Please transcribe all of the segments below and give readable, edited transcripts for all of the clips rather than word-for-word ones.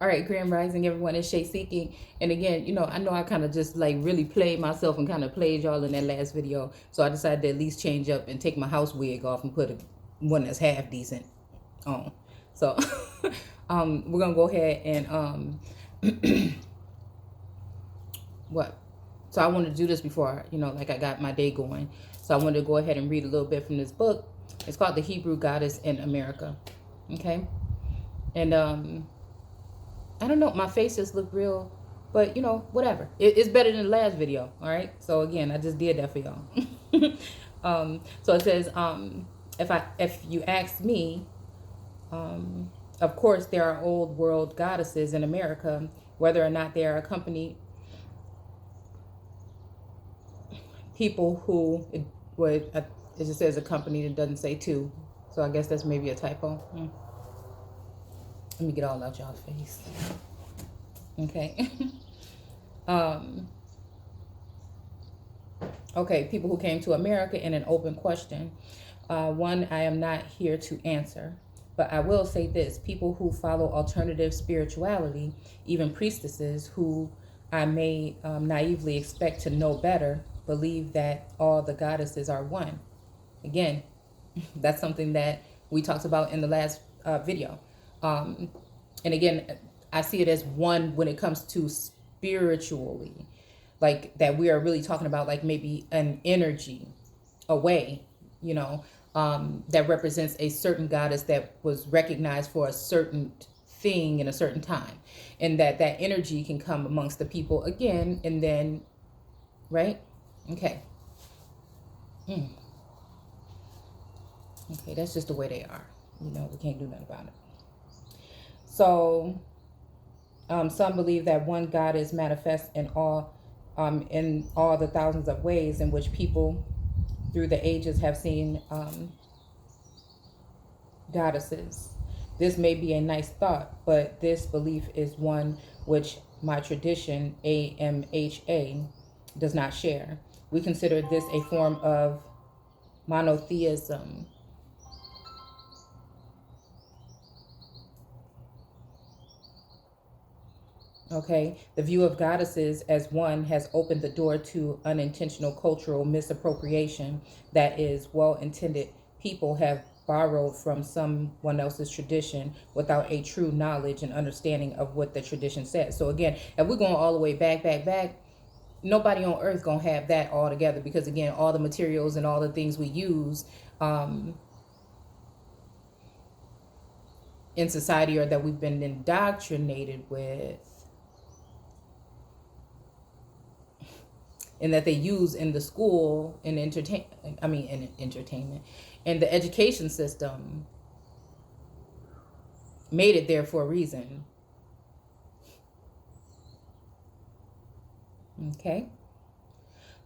All right, Grand Rising, everyone. It's Shay Seeking. And again, I know I kind of just like really played myself and kind of played y'all in that last video. So I decided to at least change up and take my house wig off and put one that's half decent on. So we're going to go ahead and what? So I wanted to do this before, like I got my day going. So I wanted to go ahead and read a little bit from this book. It's called The Hebrew Goddess in America. Okay. And I don't know, my face just looked real, but whatever. It's better than the last video. All right. So again, I just did that for y'all. So it says, if you ask me, of course there are old world goddesses in America, whether or not they are accompanied people who it just says accompanied. It doesn't say two. So I guess that's maybe a typo. Let me get all out y'all's face. Okay. Okay, people who came to America in an open question. One I am not here to answer, but I will say this. People who follow alternative spirituality, even priestesses who I may naively expect to know better, believe that all the goddesses are one. Again, that's something that we talked about in the last video. And again, I see it as one when it comes to spiritually, like that we are really talking about like maybe an energy, a way, that represents a certain goddess that was recognized for a certain thing in a certain time, and that energy can come amongst the people again, and then, right? Okay. Okay, that's just the way they are. We can't do nothing about it. So, some believe that one God is manifest in all the thousands of ways in which people through the ages have seen goddesses. This may be a nice thought, but this belief is one which my tradition, AMHA, does not share. We consider this a form of monotheism. Okay, the view of goddesses as one has opened the door to unintentional cultural misappropriation that is well intended. People have borrowed from someone else's tradition without a true knowledge and understanding of what the tradition says. So again, if we're going all the way back, nobody on earth gonna have that all together, because again, all the materials and all the things we use in society, or that we've been indoctrinated with, and that they use in the school and entertainment and the education system, made it there for a reason. Okay.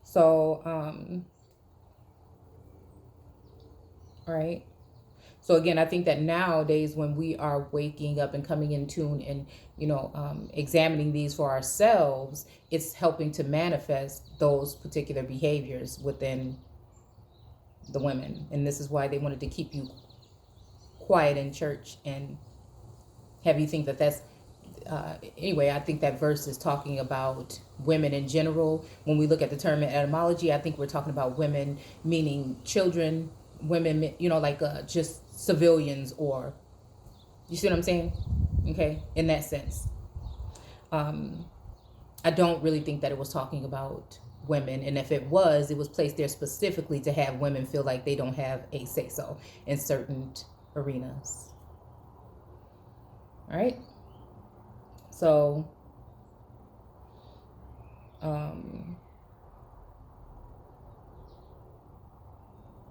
So, all right. So again, I think that nowadays when we are waking up and coming in tune and, examining these for ourselves, it's helping to manifest those particular behaviors within the women. And this is why they wanted to keep you quiet in church and have you think that that's, anyway, I think that verse is talking about women in general. When we look at the term in etymology, I think we're talking about women meaning children, women, like just civilians, or you see what I'm saying? Okay, in that sense. I don't really think that it was talking about women, and if it was placed there specifically to have women feel like they don't have a say-so in certain arenas. All right. So,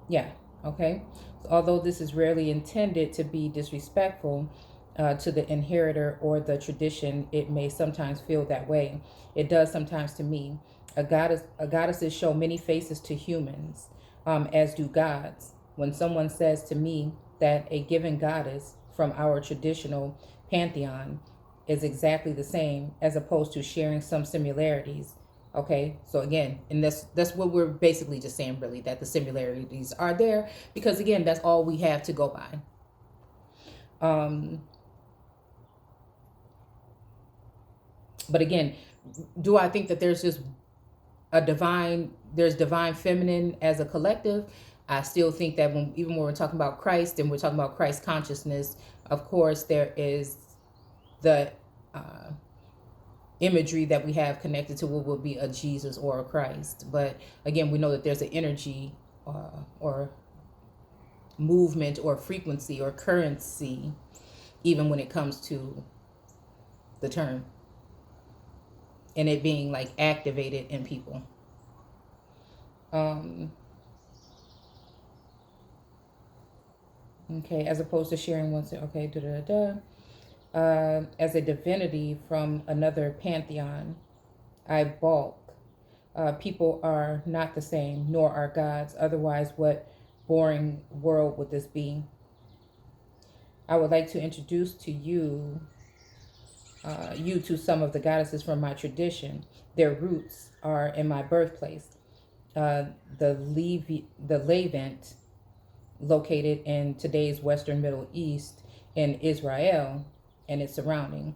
yeah, okay. So although this is rarely intended to be disrespectful to the inheritor or the tradition, it may sometimes feel that way. It does sometimes to me. Goddesses show many faces to humans, as do gods. When someone says to me that a given goddess from our traditional pantheon is exactly the same, as opposed to sharing some similarities. Okay, so again, and that's what we're basically just saying, really, that the similarities are there, because again, that's all we have to go by. But again, do I think that there's just there's divine feminine as a collective? I still think that even when we're talking about Christ and we're talking about Christ consciousness, of course, there is the imagery that we have connected to what would be a Jesus or a Christ. But again, we know that there's an energy or movement or frequency or currency, even when it comes to the term and it being like activated in people. Okay, as opposed to sharing one. Okay, as a divinity from another pantheon, I balk. People are not the same, nor are gods. Otherwise, what boring world would this be? I would like to introduce to you to some of the goddesses from my tradition. Their roots are in my birthplace, the Levant, located in today's Western Middle East in Israel and its surrounding.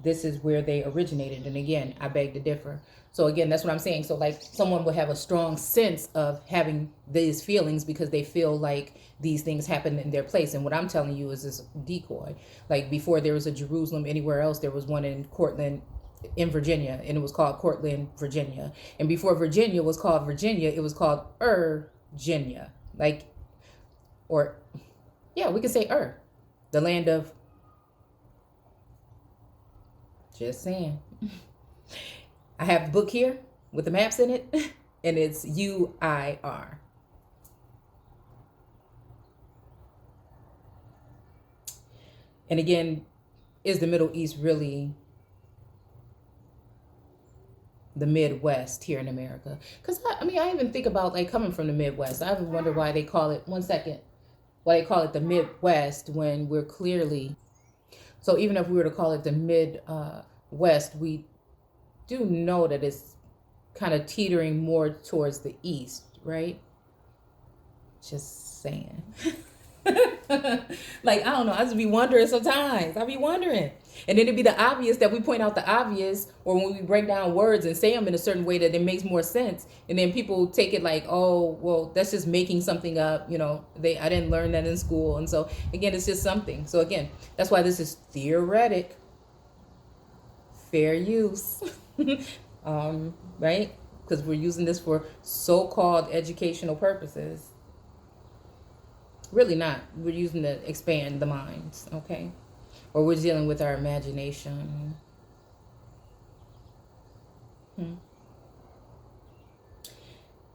This is where they originated. And again, I beg to differ. So again, that's what I'm saying. So like someone would have a strong sense of having these feelings because they feel like these things happen in their place. And what I'm telling you is this decoy. Like before there was a Jerusalem anywhere else, there was one in Cortland in Virginia, and it was called Cortland, Virginia. And before Virginia was called Virginia, it was called Virginia. Like, or yeah, we could say the land of, just saying. I have the book here with the maps in it, and it's UIR. And again, is the Middle East really the Midwest here in America? Because I mean, I even think about like coming from the Midwest. I even wonder why they call it, one second, why they call it the Midwest when we're clearly, so even if we were to call it the Midwest, we do know that it's kind of teetering more towards the east, right? Just saying. Like, I don't know. I just be wondering sometimes. I be wondering. And then it'd be the obvious that we point out the obvious, or when we break down words and say them in a certain way that it makes more sense. And then people take it like, oh, well, that's just making something up. You know, I didn't learn that in school. And so again, it's just something. So again, that's why this is theoretic, fair use, right? Because we're using this for so-called educational purposes. Really not. We're using to expand the minds, okay? Or we're dealing with our imagination.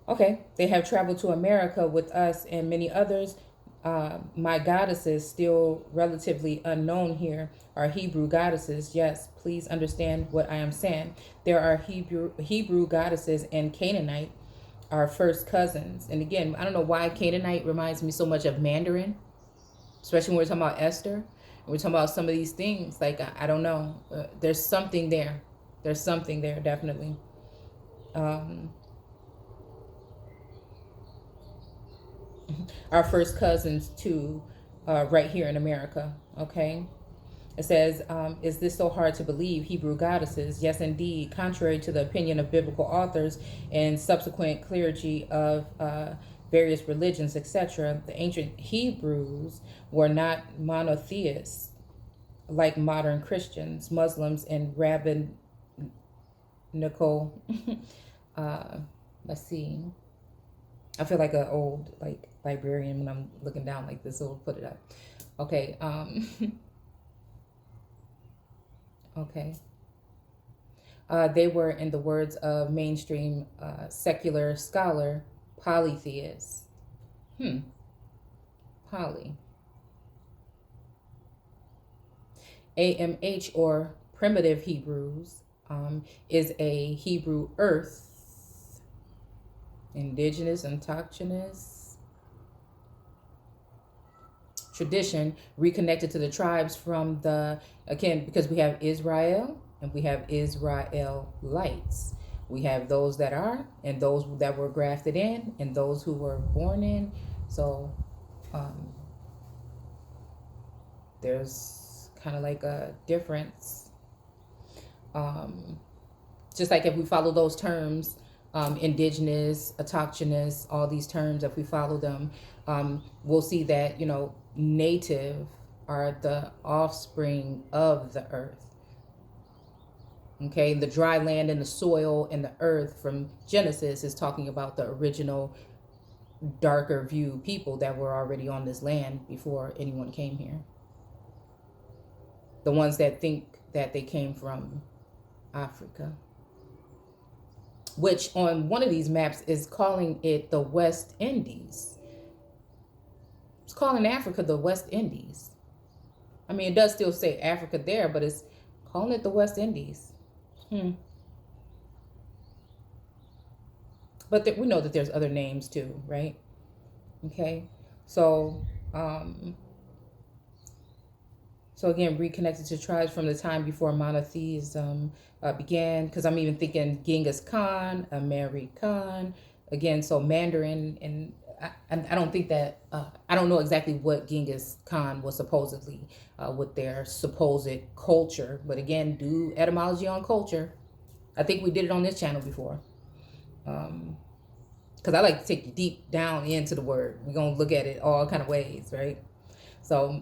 Okay, they have traveled to America with us and many others. My goddesses, still relatively unknown here, are Hebrew goddesses. Yes, please understand what I am saying. There are Hebrew goddesses and Canaanite, our first cousins. And again, I don't know why Canaanite reminds me so much of Mandarin, especially when we're talking about Esther. And we're talking about some of these things. Like, I don't know. There's something there. There's something there, definitely. Our first cousins, too, right here in America, okay? It says, is this so hard to believe? Hebrew goddesses. Yes, indeed. Contrary to the opinion of biblical authors and subsequent clergy of various religions, etc., the ancient Hebrews were not monotheists like modern Christians, Muslims, and rabbinical, let's see. I feel like an old librarian when I'm looking down like this, so we'll put it up. Okay. Okay. They were, in the words of mainstream secular scholar, polytheists. Poly. AMH, or primitive Hebrews, is a Hebrew earth, indigenous, autochthonous tradition reconnected to the tribes from the, again, because we have Israel and we have Israelites. We have those that are, and those that were grafted in, and those who were born in. So there's kind of like a difference. Just like if we follow those terms, indigenous, autochthonous, all these terms, if we follow them, we'll see that, native are the offspring of the earth. Okay, the dry land and the soil and the earth from Genesis is talking about the original darker view people that were already on this land before anyone came here. The ones that think that they came from Africa, which on one of these maps is calling it the West Indies. It's calling Africa the West Indies. I mean, it does still say Africa there, but it's calling it the West Indies. But we know that there's other names too, right? Okay, so again, reconnected to tribes from the time before monotheism began, because I'm even thinking Genghis Khan, American, again, so Mandarin, and I don't think that, I don't know exactly what Genghis Khan was supposedly with their supposed culture, but again, do etymology on culture. I think we did it on this channel before. Because I like to take you deep down into the word. We're going to look at it all kind of ways, right? So,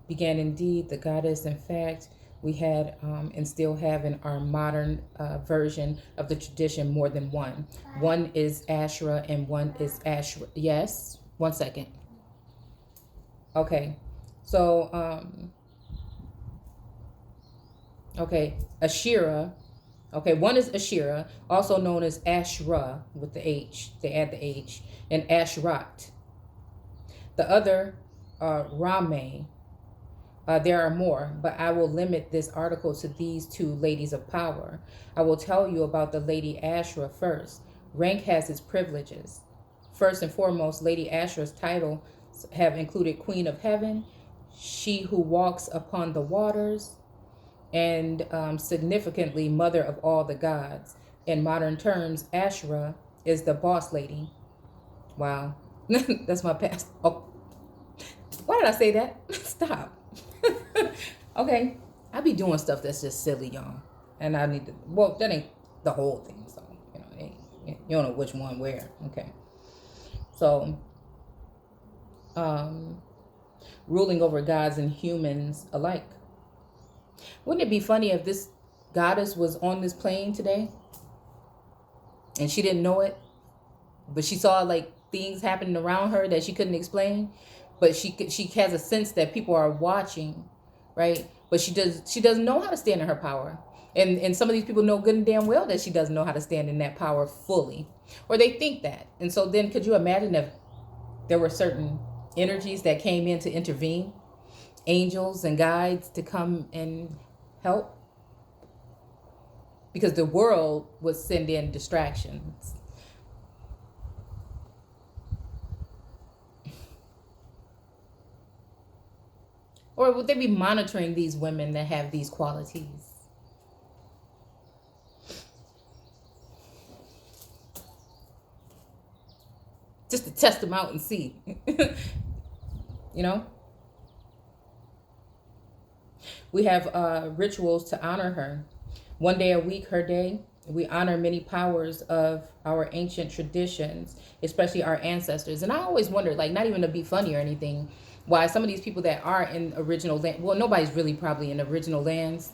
began indeed the goddess. In fact, we had and still have in our modern version of the tradition more than one. One is Ashera and one is Ashera. Yes, 1 second. Okay, so okay, Ashera. Okay, one is Ashera, also known as Ashra with the H. They add the H, and Ashrat. The other, Rame. There are more, but I will limit this article to these two ladies of power. I will tell you about the Lady Ashera first. Rank has its privileges. First and foremost, Lady Ashera's title have included Queen of Heaven, she who walks upon the waters, and significantly Mother of all the gods. In modern terms, Ashera is the boss lady. Wow. That's my past. Oh, why did I say that? Stop. Okay, I be doing stuff that's just silly, y'all, and I need to. Well, that ain't the whole thing, so you don't know which one where. Okay, so ruling over gods and humans alike. Wouldn't it be funny if this goddess was on this plane today and she didn't know it, but she saw like things happening around her that she couldn't explain, but she has a sense that people are watching, right? But she doesn't know how to stand in her power. And some of these people know good and damn well that she doesn't know how to stand in that power fully, or they think that. And so then could you imagine if there were certain energies that came in to intervene, angels and guides to come and help? Because the world would send in distractions. Or would they be monitoring these women that have these qualities? Just to test them out and see. You know? We have rituals to honor her. One day a week, her day. We honor many powers of our ancient traditions, especially our ancestors. And I always wondered, like, not even to be funny or anything, why some of these people that are in original land, well, nobody's really probably in original lands,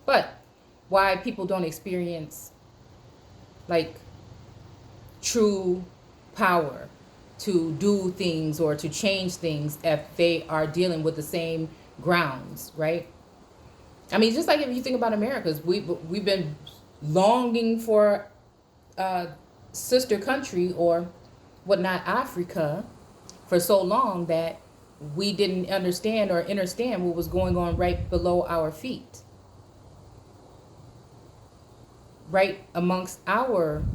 but why people don't experience like true power to do things or to change things if they are dealing with the same grounds, right? I mean, just like if you think about Americas, we've been longing for sister country or whatnot, Africa, for so long that we didn't understand or understand what was going on right below our feet, right amongst our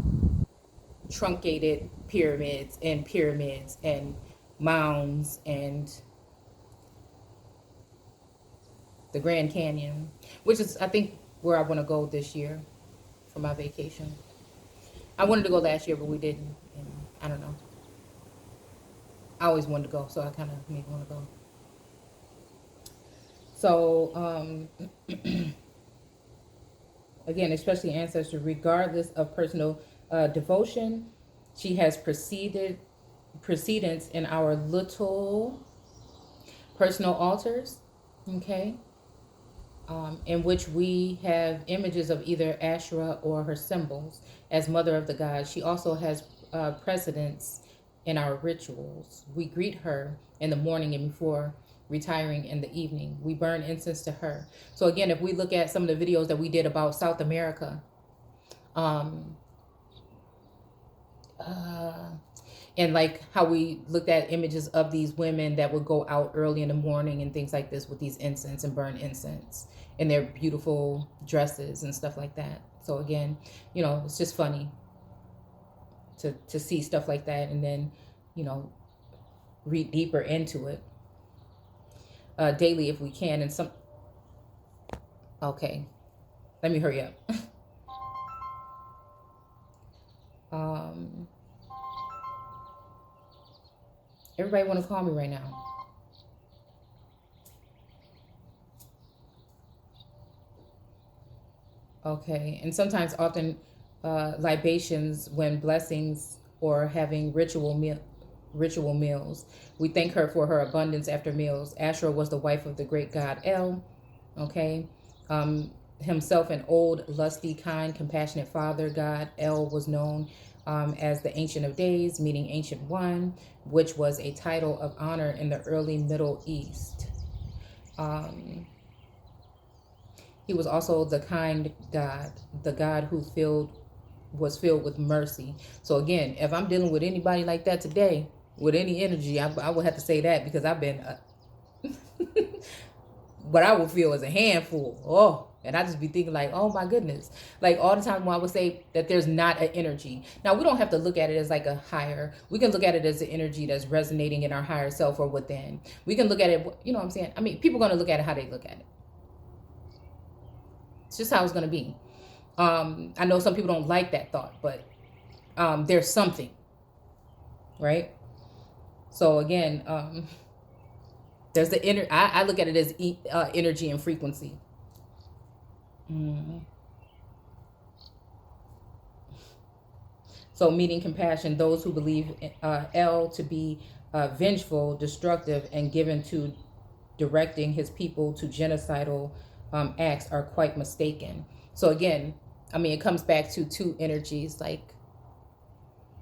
truncated pyramids and mounds and the Grand Canyon, which is, I think, where I want to go this year for my vacation. I wanted to go last year, but we didn't, and I don't know. I always wanted to go, so I kind of made me want to go. So, again, especially ancestor, regardless of personal devotion, she has precedence in our little personal altars, okay, in which we have images of either Ashera or her symbols as mother of the gods. She also has precedence in our rituals. We greet her in the morning and before retiring in the evening. We burn incense to her. So again, if we look at some of the videos that we did about South America, um, uh, and like how we looked at images of these women that would go out early in the morning and things like this with these incense and burn incense in their beautiful dresses and stuff like that. So again, it's just funny to see stuff like that and then, read deeper into it daily if we can. And okay, let me hurry up. Everybody want to call me right now. Okay, and sometimes often libations when blessings or having ritual meals. We thank her for her abundance after meals. Ashera was the wife of the great god El. Okay, himself an old, lusty, kind, compassionate father god. El was known as the Ancient of Days, meaning Ancient One, which was a title of honor in the early Middle East. He was also the kind God, the God who was filled with mercy. So again, if I'm dealing with anybody like that today, with any energy, I would have to say that because I've been what I would feel is a handful. Oh, and I just be thinking like, oh my goodness. Like all the time when I would say that there's not an energy. Now we don't have to look at it as like a higher, we can look at it as an energy that's resonating in our higher self or within. We can look at it, you know what I'm saying? I mean, people are going to look at it how they look at it. It's just how it's going to be. I know some people don't like that thought, but there's something, right? So again, there's the inner. I look at it as energy and frequency. So meaning compassion, those who believe El to be vengeful, destructive, and given to directing his people to genocidal acts are quite mistaken. So again, I mean, it comes back to two energies, like,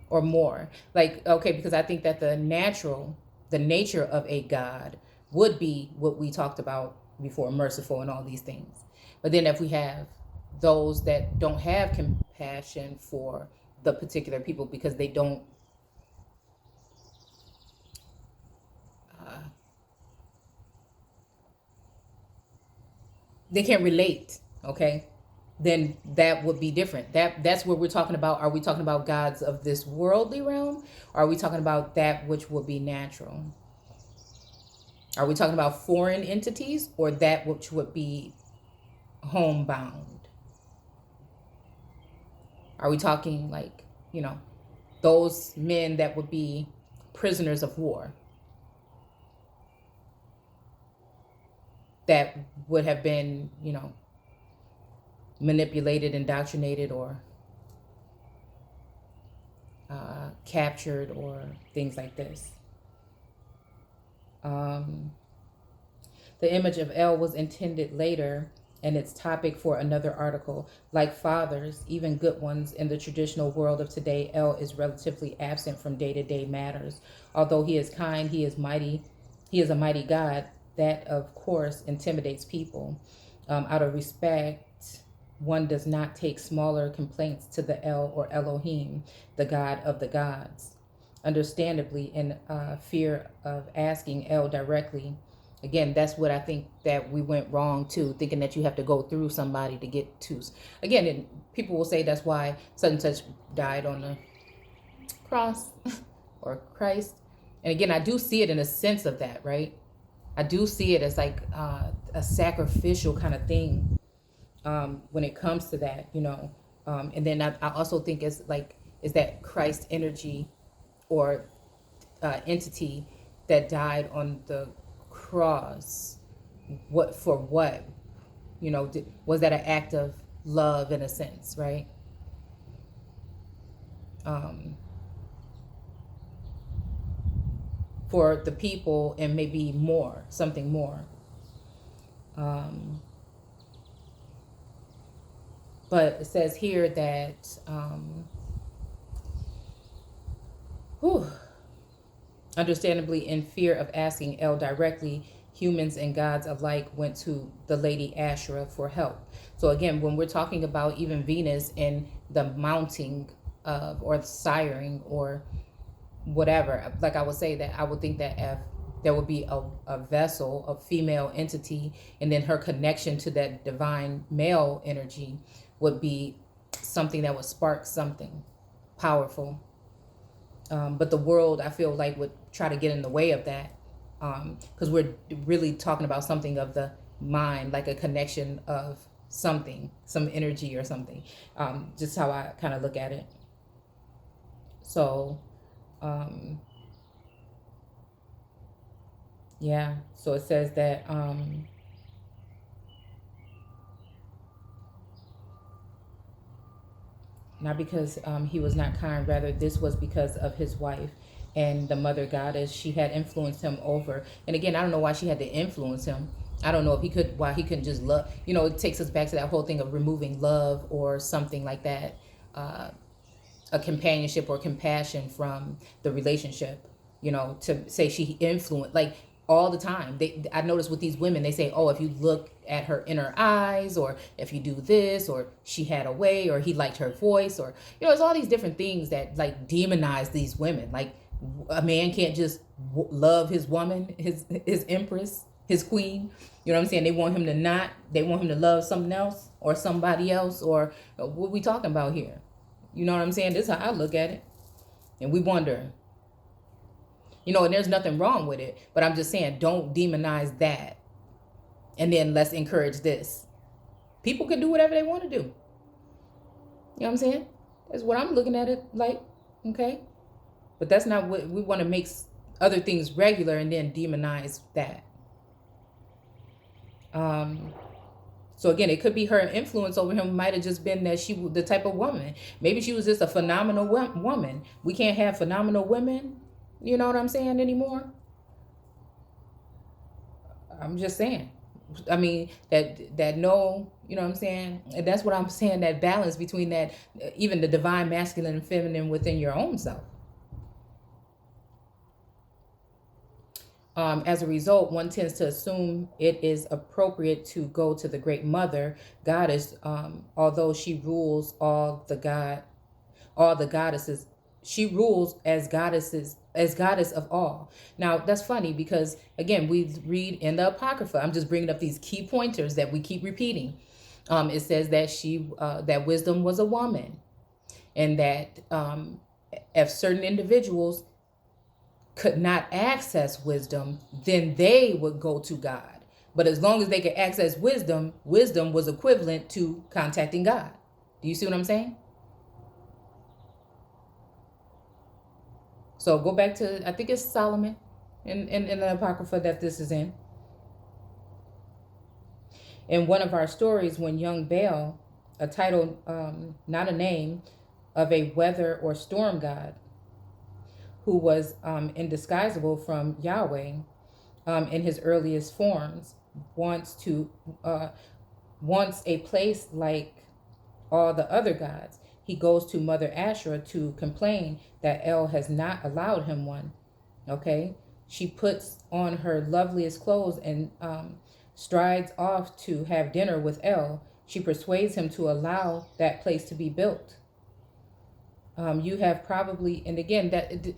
or more. Like, okay, because I think that the nature of a God would be what we talked about before, merciful and all these things. But then if we have those that don't have compassion for the particular people because they don't they can't relate, okay, then that would be different. That's what we're talking about. Are we talking about gods of this worldly realm, or are we talking about that which would be natural? Are we talking about foreign entities or that which would be homebound? Are we talking like, those men that would be prisoners of war that would have been, manipulated, indoctrinated, or captured, or things like this? The image of El was intended later and its topic for another article. Like fathers, even good ones, in the traditional world of today, El is relatively absent from day-to-day matters. Although he is kind, he is mighty. He is a mighty God. That, of course, intimidates people. Out of respect, one does not take smaller complaints to the El or Elohim, the God of the gods. Understandably, in fear of asking El directly. Again, that's what I think that we went wrong too, thinking that you have to go through somebody to get to. Again, people will say that's why such and such died on the cross or Christ. And again, I do see it in a sense of that, right? I do see it as like a sacrificial kind of thing when it comes to that, and then I also think it's like, is that Christ energy or entity that died on the cross What for what? Was that an act of love in a sense, right? Um, for the people, and maybe more, something more. Um, but it says here that whew, understandably, in fear of asking El directly, humans and gods alike went to the lady Ashera for help. So again, when we're talking about even Venus and the mounting of, or siring, or whatever, like I would say that I would think that if there would be a vessel, a female entity, and then her connection to that divine male energy would be something that would spark something powerful. But the world, I feel like, would try to get in the way of that, because we're really talking about something of the mind, like a connection of something, some energy or something. Just how I kind of look at it. So, yeah. So it says that not because he was not kind, rather this was because of his wife and the mother goddess. She had influenced him over. And again, I don't know why she had to influence him. I don't know if he could, why he couldn't just love. It takes us back to that whole thing of removing love or something like that, a companionship or compassion from the relationship. To say she influenced, like, all the time. I notice with these women, they say, oh, if you look at her inner eyes, or if you do this, or she had a way, or he liked her voice, or it's all these different things that like demonize these women. Like, a man can't just love his woman, his empress, his queen. You know what I'm saying? They want him to love something else or somebody else, or what we talking about here? You know what I'm saying? This is how I look at it. And we wonder, and there's nothing wrong with it, but I'm just saying, don't demonize that. And then let's encourage this. People can do whatever they want to do. You know what I'm saying? That's what I'm looking at it like, okay? But that's not what we want to make other things regular and then demonize that. So again, it could be her influence over him might have just been that she was the type of woman. Maybe she was just a phenomenal woman. We can't have phenomenal women, you know what I'm saying, anymore. I'm just saying. I mean, that no, you know what I'm saying? And that's what I'm saying, that balance between that, even the divine masculine and feminine within your own self. As a result, one tends to assume it is appropriate to go to the great mother goddess, although she rules all the goddesses. She rules as goddess of all. Now that's funny because again, we read in the Apocrypha. I'm just bringing up these key pointers that we keep repeating. It says that that wisdom was a woman, and that if certain individuals could not access wisdom, then they would go to God. But as long as they could access wisdom, wisdom was equivalent to contacting God. Do you see what I'm saying? So go back to, I think it's Solomon in the Apocrypha that this is in. In one of our stories, when young Baal, a title, not a name, of a weather or storm god, who was indisguisable from Yahweh in his earliest forms, wants a place like all the other gods. He goes to Mother Ashera to complain that El has not allowed him one. Okay, she puts on her loveliest clothes and strides off to have dinner with El. She persuades him to allow that place to be built. You have probably, and again, that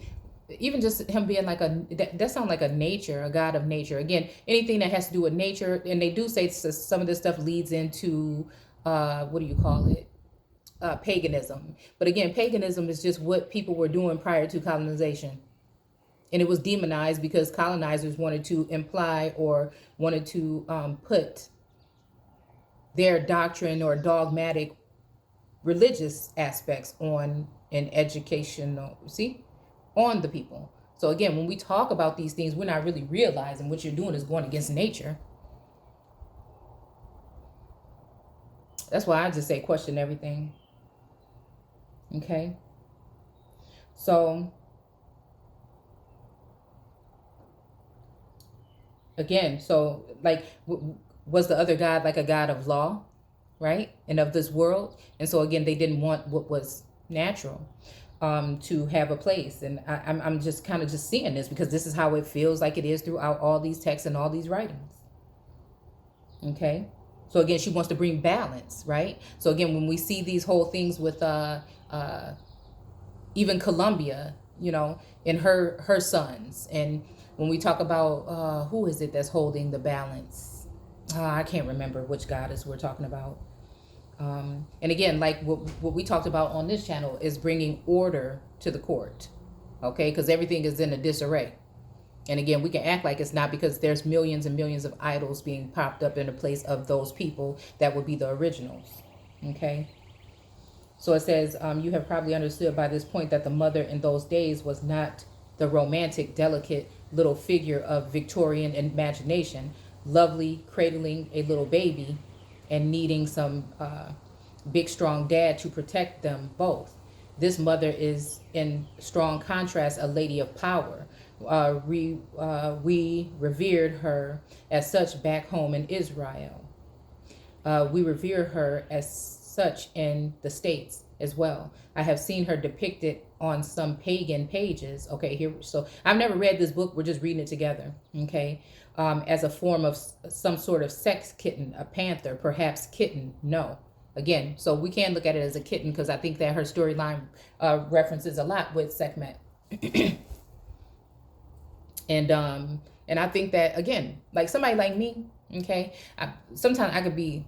even just him being like that sounds like a god of nature. Again, anything that has to do with nature, and they do say some of this stuff leads into what do you call it? Paganism. But again, paganism is just what people were doing prior to colonization. And it was demonized because colonizers wanted to imply or wanted to put their doctrine or dogmatic religious aspects on an educational, on the people. So again, when we talk about these things, we're not really realizing what you're doing is going against nature. That's why I just say question everything. Okay. So again, so like, was the other God like a God of law, right? And of this world? And so again, they didn't want what was natural to have a place. And I'm just kind of just seeing this because this is how it feels like it is throughout all these texts and all these writings. Okay. So again, she wants to bring balance, right? So again, when we see these whole things with even Colombia, you know, and her sons, and when we talk about who is it that's holding the balance? I can't remember which goddess we're talking about. And again, like what we talked about on this channel is bringing order to the court, okay? Because everything is in a disarray. And again, we can act like it's not because there's millions and millions of idols being popped up in the place of those people that would be the originals, okay? So it says, you have probably understood by this point that the mother in those days was not the romantic, delicate little figure of Victorian imagination, lovely, cradling a little baby and needing some big, strong dad to protect them both. This mother is in strong contrast, a lady of power. We revered her as such back home in Israel. We revere her as such in the States as well. I have seen her depicted on some pagan pages. Okay, here, so I've never read this book. We're just reading it together. Okay, as a form of some sort of sex kitten, a panther, perhaps kitten. No, again, so we can look at it as a kitten because I think that her storyline references a lot with Sekhmet. And I think that again, like somebody like me, okay, sometimes I could be